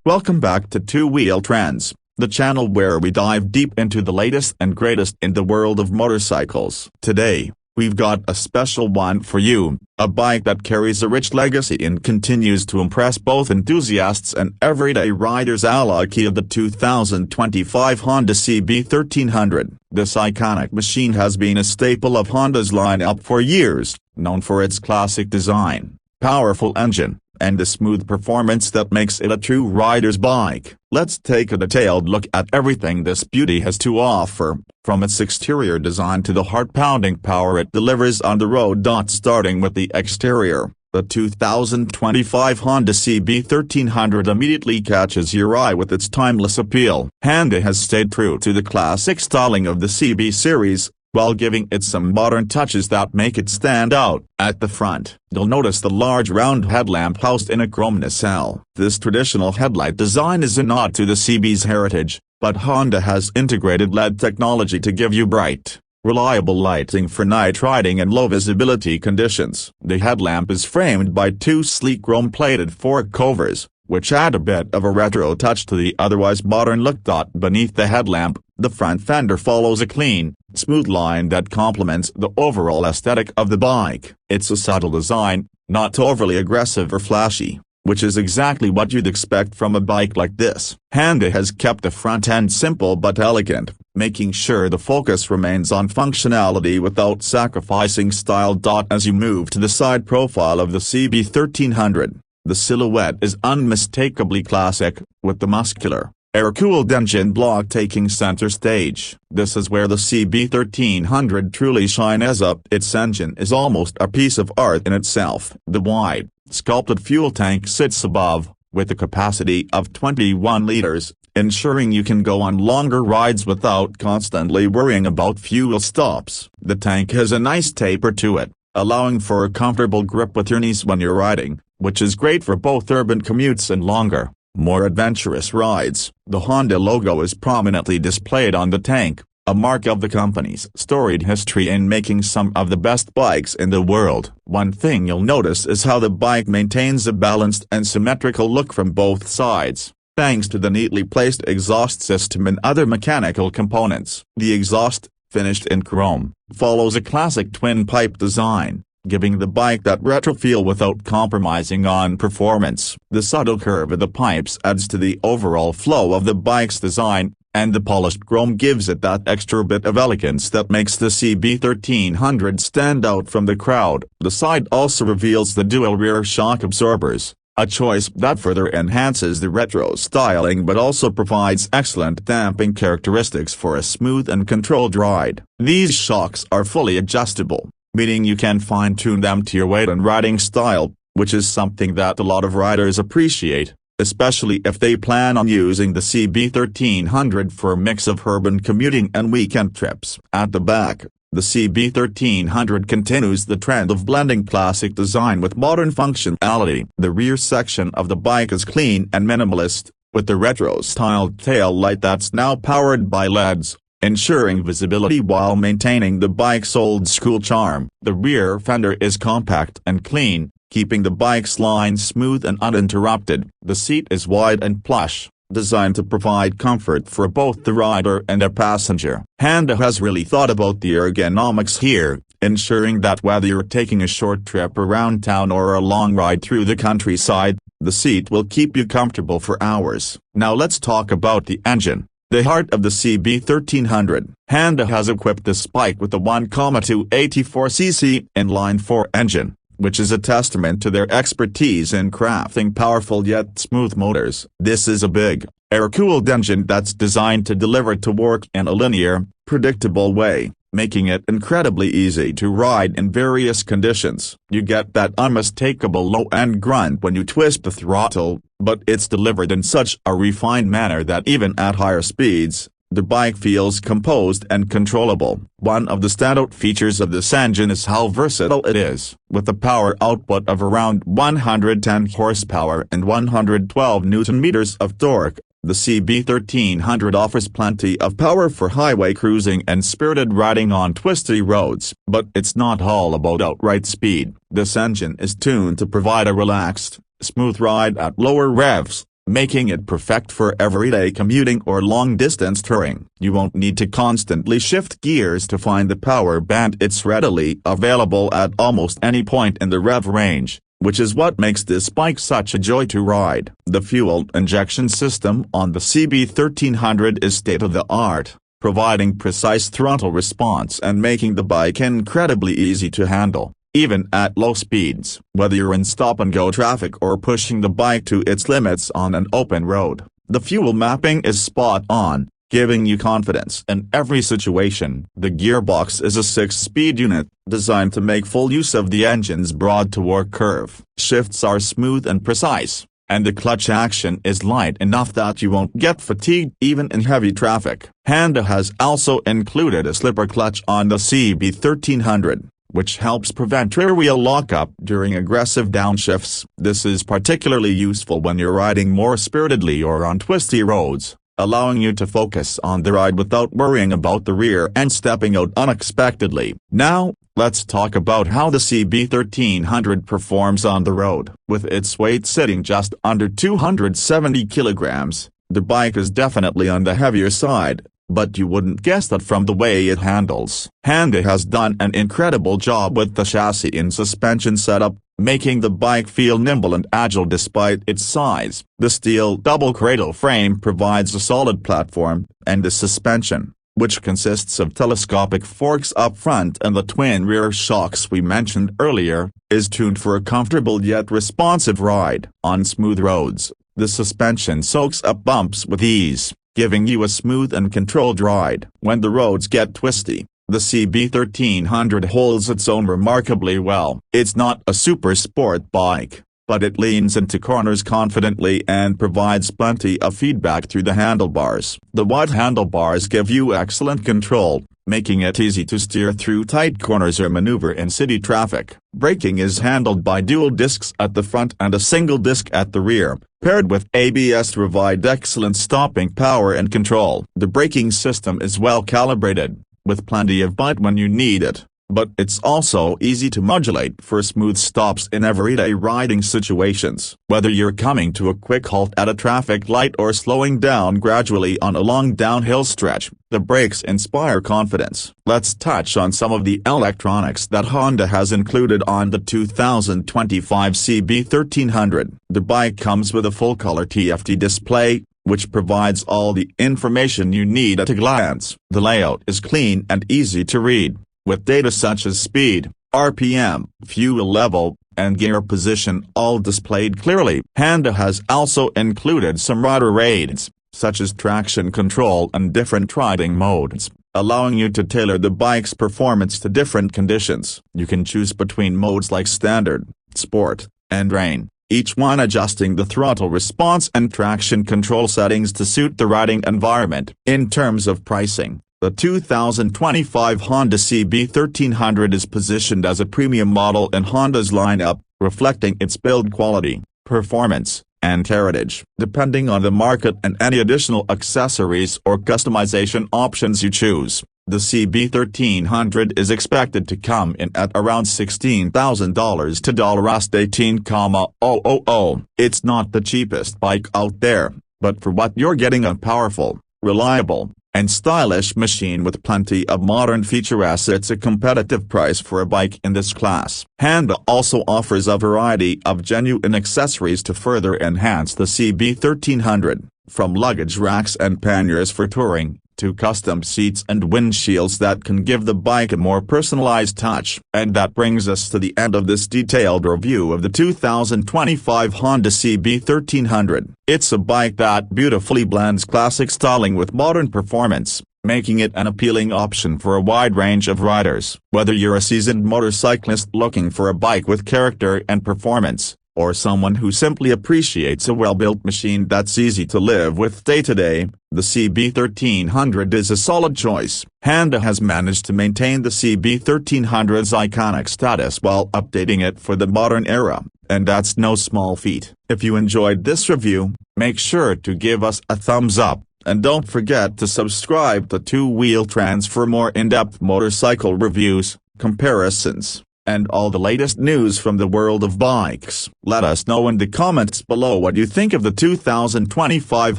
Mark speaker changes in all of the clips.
Speaker 1: Welcome back to Two Wheel Trends, the channel where we dive deep into the latest and greatest in the world of motorcycles. Today, we've got a special one for you, a bike that carries a rich legacy and continues to impress both enthusiasts and everyday riders, like the 2025 Honda CB1300. This iconic machine has been a staple of Honda's lineup for years, known for its classic design, powerful engine, and the smooth performance that makes it a true rider's bike. Let's take a detailed look at everything this beauty has to offer, from its exterior design to the heart-pounding power it delivers on the road. Starting with the exterior, the 2025 Honda CB1300 immediately catches your eye with its timeless appeal. Honda has stayed true to the classic styling of the CB series, while giving it some modern touches that make it stand out. At the front, you'll notice the large round headlamp housed in a chrome nacelle. This traditional headlight design is a nod to the CB's heritage, but Honda has integrated LED technology to give you bright, reliable lighting for night riding and low visibility conditions. The headlamp is framed by two sleek chrome-plated fork covers, which add a bit of a retro touch to the otherwise modern look. Beneath the headlamp, the front fender follows a clean, smooth line that complements the overall aesthetic of the bike. It's a subtle design, not overly aggressive or flashy, which is exactly what you'd expect from a bike like this. Honda has kept the front end simple but elegant, making sure the focus remains on functionality without sacrificing style. As you move to the side profile of the CB1300, the silhouette is unmistakably classic, with the muscular, air-cooled engine block taking center stage. This is where the CB1300 truly shines. Its engine is almost a piece of art in itself. The wide, sculpted fuel tank sits above, with a capacity of 21 liters, ensuring you can go on longer rides without constantly worrying about fuel stops. The tank has a nice taper to it, allowing for a comfortable grip with your knees when you're riding, which is great for both urban commutes and longer, more adventurous rides. The Honda logo is prominently displayed on the tank, a mark of the company's storied history in making some of the best bikes in the world. One thing you'll notice is how the bike maintains a balanced and symmetrical look from both sides, thanks to the neatly placed exhaust system and other mechanical components. The exhaust, finished in chrome, follows a classic twin-pipe design, giving the bike that retro feel without compromising on performance. The subtle curve of the pipes adds to the overall flow of the bike's design, and the polished chrome gives it that extra bit of elegance that makes the CB1300 stand out from the crowd. The side also reveals the dual rear shock absorbers, a choice that further enhances the retro styling but also provides excellent damping characteristics for a smooth and controlled ride. These shocks are fully adjustable, meaning you can fine-tune them to your weight and riding style, which is something that a lot of riders appreciate, especially if they plan on using the CB1300 for a mix of urban commuting and weekend trips. At the back, the CB1300 continues the trend of blending classic design with modern functionality. The rear section of the bike is clean and minimalist, with the retro-styled tail light that's now powered by LEDs, ensuring visibility while maintaining the bike's old-school charm. The rear fender is compact and clean, keeping the bike's line smooth and uninterrupted. The seat is wide and plush, designed to provide comfort for both the rider and the passenger. Honda has really thought about the ergonomics here, ensuring that whether you're taking a short trip around town or a long ride through the countryside, the seat will keep you comfortable for hours. Now let's talk about the engine, the heart of the CB1300. Honda has equipped this bike with a 1.284cc inline-4 engine, which is a testament to their expertise in crafting powerful yet smooth motors. This is a big, air-cooled engine that's designed to deliver torque in a linear, predictable way, making it incredibly easy to ride in various conditions. You get that unmistakable low-end grunt when you twist the throttle, but it's delivered in such a refined manner that even at higher speeds, the bike feels composed and controllable. One of the standout features of this engine is how versatile it is. With a power output of around 110 horsepower and 112 Nm of torque, the CB1300 offers plenty of power for highway cruising and spirited riding on twisty roads. But it's not all about outright speed. This engine is tuned to provide a relaxed, smooth ride at lower revs, making it perfect for everyday commuting or long-distance touring. You won't need to constantly shift gears to find the power band. It's readily available at almost any point in the rev range, which is what makes this bike such a joy to ride. The fuel injection system on the CB1300 is state-of-the-art, providing precise throttle response and making the bike incredibly easy to handle, even at low speeds. Whether you're in stop-and-go traffic or pushing the bike to its limits on an open road, the fuel mapping is spot on, giving you confidence in every situation. The gearbox is a 6-speed unit, designed to make full use of the engine's broad torque curve. Shifts are smooth and precise, and the clutch action is light enough that you won't get fatigued even in heavy traffic. Honda has also included a slipper clutch on the CB1300, which helps prevent rear wheel lockup during aggressive downshifts. This is particularly useful when you're riding more spiritedly or on twisty roads, allowing you to focus on the ride without worrying about the rear end stepping out unexpectedly. Now, let's talk about how the CB1300 performs on the road. With its weight sitting just under 270 kilograms, the bike is definitely on the heavier side, but you wouldn't guess that from the way it handles. Honda has done an incredible job with the chassis and suspension setup, making the bike feel nimble and agile despite its size. The steel double cradle frame provides a solid platform, and the suspension, which consists of telescopic forks up front and the twin rear shocks we mentioned earlier, is tuned for a comfortable yet responsive ride. On smooth roads, the suspension soaks up bumps with ease, giving you a smooth and controlled ride. When the roads get twisty, the CB1300 holds its own remarkably well. It's not a super sport bike, but it leans into corners confidently and provides plenty of feedback through the handlebars. The wide handlebars give you excellent control, making it easy to steer through tight corners or maneuver in city traffic. Braking is handled by dual discs at the front and a single disc at the rear, paired with ABS to provide excellent stopping power and control. The braking system is well calibrated, with plenty of bite when you need it, but it's also easy to modulate for smooth stops in everyday riding situations. Whether you're coming to a quick halt at a traffic light or slowing down gradually on a long downhill stretch, the brakes inspire confidence. Let's touch on some of the electronics that Honda has included on the 2025 CB1300. The bike comes with a full-color TFT display, which provides all the information you need at a glance. The layout is clean and easy to read, with data such as speed, RPM, fuel level, and gear position all displayed clearly. Honda has also included some rider aids, such as traction control and different riding modes, allowing you to tailor the bike's performance to different conditions. You can choose between modes like Standard, Sport, and Rain, each one adjusting the throttle response and traction control settings to suit the riding environment. In terms of pricing, the 2025 Honda CB1300 is positioned as a premium model in Honda's lineup, reflecting its build quality, performance, and heritage. Depending on the market and any additional accessories or customization options you choose, the CB1300 is expected to come in at around $16,000 to $18,000. It's not the cheapest bike out there, but for what you're getting, a powerful, reliable, and stylish machine with plenty of modern features. It's a competitive price for a bike in this class. Honda also offers a variety of genuine accessories to further enhance the CB1300, from luggage racks and panniers for touring, to custom seats and windshields that can give the bike a more personalized touch. And that brings us to the end of this detailed review of the 2025 Honda CB1300. It's a bike that beautifully blends classic styling with modern performance, making it an appealing option for a wide range of riders. Whether you're a seasoned motorcyclist looking for a bike with character and performance, or someone who simply appreciates a well-built machine that's easy to live with day-to-day, the CB1300 is a solid choice. Honda has managed to maintain the CB1300's iconic status while updating it for the modern era, and that's no small feat. If you enjoyed this review, make sure to give us a thumbs up, and don't forget to subscribe to Two Wheel Trends for more in-depth motorcycle reviews, comparisons, and all the latest news from the world of bikes. Let us know in the comments below what you think of the 2025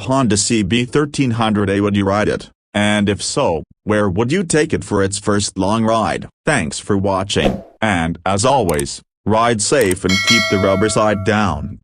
Speaker 1: Honda CB1300. Would you ride it? And if so, where would you take it for its first long ride? Thanks for watching, and as always, ride safe and keep the rubber side down.